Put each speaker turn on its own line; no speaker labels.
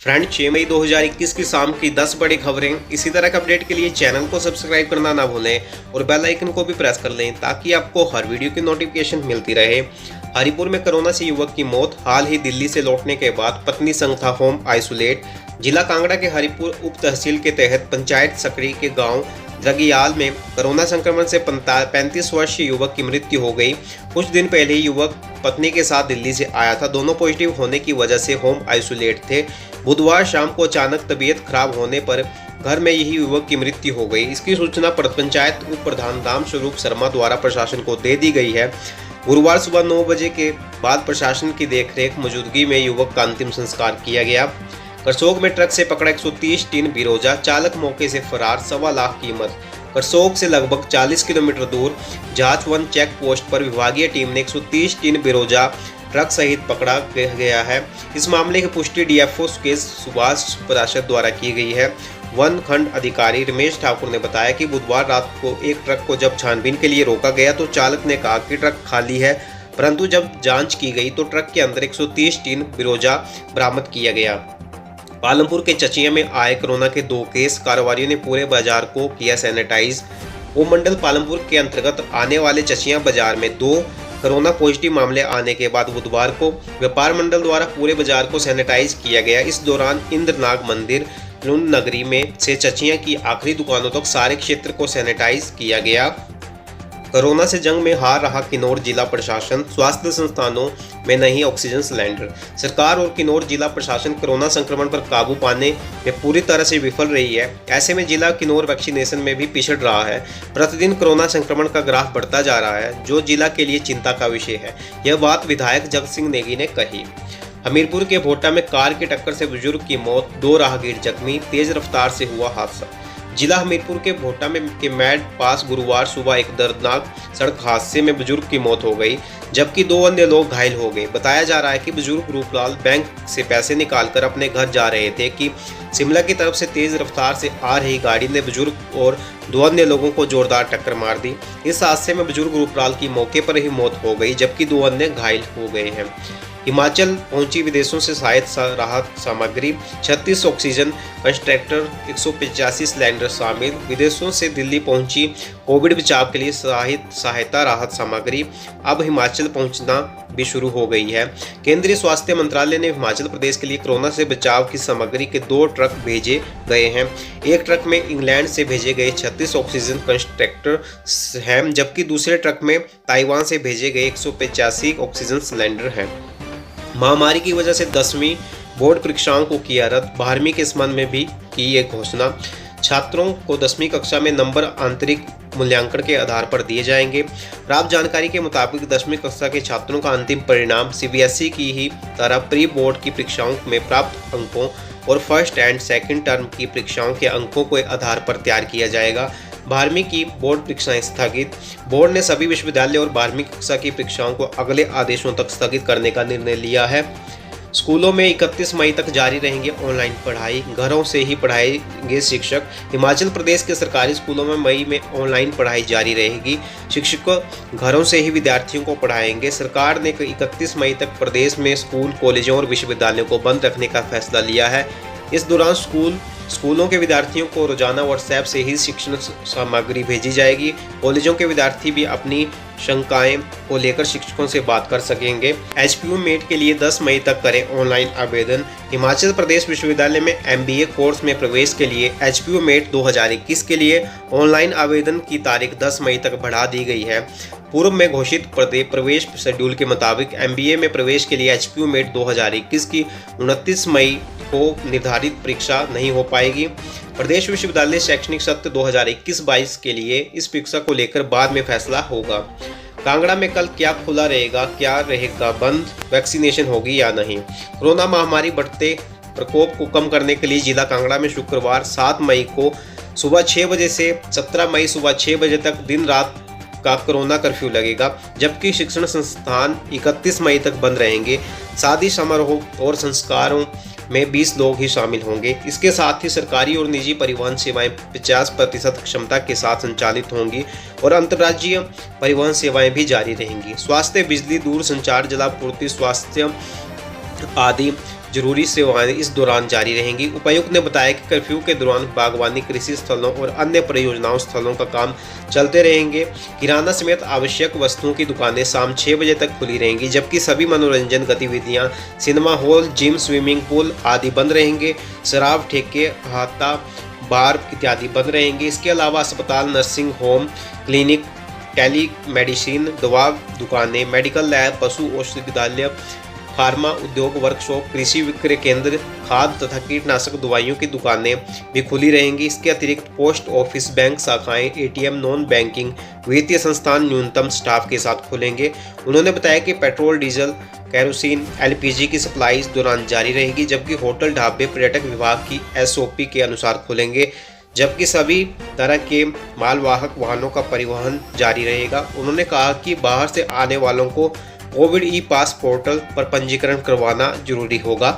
Friend 6 मई 2021 की शाम की 10 बड़ी खबरें। इसी तरह के अपडेट के लिए चैनल को सब्सक्राइब करना ना भूलें और बेल आइकन को भी प्रेस कर लें ताकि आपको हर वीडियो की नोटिफिकेशन मिलती रहे। हरिपुर में कोरोना से युवक की मौत। हाल ही दिल्ली से लौटने के बाद पत्नी संग था होम आइसोलेट। जिला कांगड़ा के हरिपुर उप तहसील के तहत पंचायत सकड़ी के गाँव जगियाल में कोरोना संक्रमण से 35 वर्षीय युवक की मृत्यु हो गई। कुछ दिन पहले युवक पत्नी के साथ दिल्ली से आया था। दोनों पॉजिटिव होने की वजह से होम आइसोलेट थे। बुधवार शाम को अचानक तबीयत खराब होने पर घर में यही युवक की मृत्यु हो गई। इसकी सूचना पंचायत उप प्रधान राम स्वरूप शर्मा द्वारा प्रशासन को दे दी गई है। गुरुवार सुबह 9 बजे के बाद प्रशासन की देखरेख मौजूदगी में युवक का अंतिम संस्कार किया गया। करसोग में ट्रक से पकड़ा 130 टीन बिरोजा, चालक मौके से फरार। 1.25 लाख कीमत। करसोग से लगभग 40 किलोमीटर दूर जांच वन चेक पोस्ट पर विभागीय टीम ने 130 टीन बिरोजा ट्रक सहित पकड़ा गया है। इस मामले की पुष्टि डीएफओ के सुभाष पार्षद द्वारा की गई है। वन खंड अधिकारी रमेश ठाकुर ने बताया कि बुधवार रात को एक ट्रक को जब छानबीन के लिए रोका गया तो चालक ने कहा कि ट्रक खाली है, परंतु जब जांच की गई तो ट्रक के अंदर 130 टीन बिरोजा बरामद किया गया। पालमपुर के चचिया में आए कोरोना के 2 केस। कारोबारियों ने पूरे बाजार को किया सैनिटाइज। उपमंडल पालमपुर के अंतर्गत आने वाले चचिया बाजार में 2 कोरोना पॉजिटिव मामले आने के बाद बुधवार को व्यापार मंडल द्वारा पूरे बाजार को सैनिटाइज किया गया। इस दौरान इंद्रनाग मंदिर लुंड नगरी में से चचिया की आखिरी दुकानों तक सारे क्षेत्र को सैनिटाइज किया गया। कोरोना से जंग में हार रहा किन्नौर जिला प्रशासन। स्वास्थ्य संस्थानों में नहीं ऑक्सीजन सिलेंडर। सरकार और किन्नौर जिला प्रशासन कोरोना संक्रमण पर काबू पाने में पूरी तरह से विफल रही है। ऐसे में जिला किन्नौर वैक्सीनेशन में भी पिछड़ रहा है। प्रतिदिन कोरोना संक्रमण का ग्राफ बढ़ता जा रहा है, जो जिला के लिए चिंता का विषय है। यह बात विधायक जगत सिंह नेगी ने कही। हमीरपुर के भोटा में कार की टक्कर से बुजुर्ग की मौत, 2 राहगीर जख्मी। तेज रफ्तार से हुआ हादसा। जिला हमीरपुर के भोटा में के मैड पास गुरुवार सुबह एक दर्दनाक सड़क हादसे में बुजुर्ग की मौत हो गई, जबकि 2 अन्य लोग घायल हो गए। बताया जा रहा है कि बुजुर्ग रूपलाल बैंक से पैसे निकालकर अपने घर जा रहे थे कि शिमला की तरफ से तेज रफ्तार से आ रही गाड़ी ने बुजुर्ग और 2 अन्य लोगों को जोरदार टक्कर मार दी। इस हादसे में बुजुर्ग रूपलाल की मौके पर ही मौत हो गई, जबकि 2 अन्य घायल हो गए हैं। हिमाचल पहुंची विदेशों से सहायता राहत सामग्री। 36 ऑक्सीजन कंसंट्रेटर, 185 सिलेंडर शामिल। विदेशों से दिल्ली पहुंची कोविड बचाव के लिए सहायता राहत सामग्री अब हिमाचल पहुंचना भी शुरू हो गई है। केंद्रीय स्वास्थ्य मंत्रालय ने हिमाचल प्रदेश के लिए कोरोना से बचाव की सामग्री के 2 ट्रक भेजे गए हैं। एक ट्रक में इंग्लैंड से भेजे गए 36 ऑक्सीजन कंसंट्रेटर हैं, जबकि दूसरे ट्रक में ताइवान से भेजे गए 185 ऑक्सीजन सिलेंडर हैं। महामारी की वजह से 10वीं बोर्ड परीक्षाओं को किया रद्द। 12वीं के संबंध में भी की ये घोषणा। छात्रों को 10वीं कक्षा में नंबर आंतरिक मूल्यांकन के आधार पर दिए जाएंगे। प्राप्त जानकारी के मुताबिक 10वीं कक्षा के छात्रों का अंतिम परिणाम सीबीएसई की ही तरह प्री बोर्ड की परीक्षाओं में प्राप्त अंकों और फर्स्ट एंड सेकंड टर्म की परीक्षाओं के अंकों के आधार पर तैयार किया जाएगा। 12वीं की बोर्ड परीक्षाएं स्थगित। बोर्ड ने सभी विश्वविद्यालय और 12वीं कक्षा की परीक्षाओं को अगले आदेशों तक स्थगित करने का निर्णय लिया है। स्कूलों में 31 मई तक जारी रहेंगे ऑनलाइन पढ़ाई। घरों से ही पढ़ाएंगे शिक्षक। हिमाचल प्रदेश के सरकारी स्कूलों में मई में ऑनलाइन पढ़ाई जारी रहेगी। शिक्षक घरों से ही विद्यार्थियों को पढ़ाएंगे। सरकार ने 31 मई तक प्रदेश में स्कूल, कॉलेजों और विश्वविद्यालयों को बंद रखने का फैसला लिया है। इस दौरान स्कूलों के विद्यार्थियों को रोजाना व्हाट्सएप से ही शिक्षण सामग्री भेजी जाएगी। कॉलेजों के विद्यार्थी भी अपनी शंकाएं को लेकर शिक्षकों से बात कर सकेंगे। एचपीयू मेट के लिए 10 मई तक करें ऑनलाइन आवेदन। हिमाचल प्रदेश विश्वविद्यालय में एमबीए कोर्स में प्रवेश के लिए एचपीयू मेट 2021 के लिए ऑनलाइन आवेदन की तारीख 10 मई तक बढ़ा दी गई है। पूर्व में घोषित प्रवेश शेड्यूल के मुताबिक एमबीए में प्रवेश के लिए एचपीयू मेट 2021 की 29 मई को निर्धारित परीक्षा नहीं हो पाएगी। प्रदेश विश्वविद्यालय शैक्षणिक सत्र 2021-22 के लिए इस परीक्षा को लेकर बाद में फैसला होगा। कांगड़ा में कल क्या खुला रहेगा, क्या रहेगा बंद, वैक्सीनेशन होगी या नहीं। कोरोना महामारी बढ़ते प्रकोप को कम करने के लिए जिला कांगड़ा में शुक्रवार 7 मई को सुबह 6 बजे से 17 मई सुबह 6 बजे तक दिन रात का कोरोना कर्फ्यू लगेगा, जबकि शिक्षण संस्थान 31 मई तक बंद रहेंगे। शादी समारोह और संस्कारों में 20 लोग ही शामिल होंगे। इसके साथ ही सरकारी और निजी परिवहन सेवाएं 50% क्षमता के साथ संचालित होंगी और अंतर्राज्यीय परिवहन सेवाएं भी जारी रहेंगी। स्वास्थ्य, बिजली, दूरसंचार, जलापूर्ति, स्वास्थ्य आदि जरूरी सेवाएं इस दौरान जारी रहेंगी। उपायुक्त ने बताया कि कर्फ्यू के दौरान बागवानी, कृषि स्थलों और अन्य परियोजनाओं स्थलों का काम चलते रहेंगे। किराना समेत आवश्यक वस्तुओं की दुकानें शाम 6 बजे तक खुली रहेंगी, जबकि सभी मनोरंजन गतिविधियां, cinema hall, gym, swimming pool आदि बंद रहेंगे। शराब ठेके, हाता, बार इत्यादि बंद रहेंगे। इसके अलावा अस्पताल, nursing home, clinic, telemedicine, दवा दुकानें, मेडिकल लैब, पशु औषधालय, फार्मा उद्योग, वर्कशॉप, कृषि विक्रय केंद्र, खाद तथा कीटनाशक दवाइयों की दुकानें भी खुली रहेंगी। इसके अतिरिक्त पोस्ट ऑफिस, बैंक शाखाएं, एटीएम, नॉन बैंकिंग वित्तीय संस्थान न्यूनतम स्टाफ के साथ खुलेंगे। उन्होंने बताया कि पेट्रोल, डीजल, केरोसिन, एलपीजी की सप्लाई इस दौरान जारी रहेगी, जबकि होटल, ढाबे पर्यटक विभाग की एसओपी के अनुसार खुलेंगे, जबकि सभी तरह के मालवाहक वाहनों का परिवहन जारी रहेगा। उन्होंने कहा कि बाहर से आने वालों को कोविड ई पास पोर्टल पर पंजीकरण करवाना जरूरी होगा।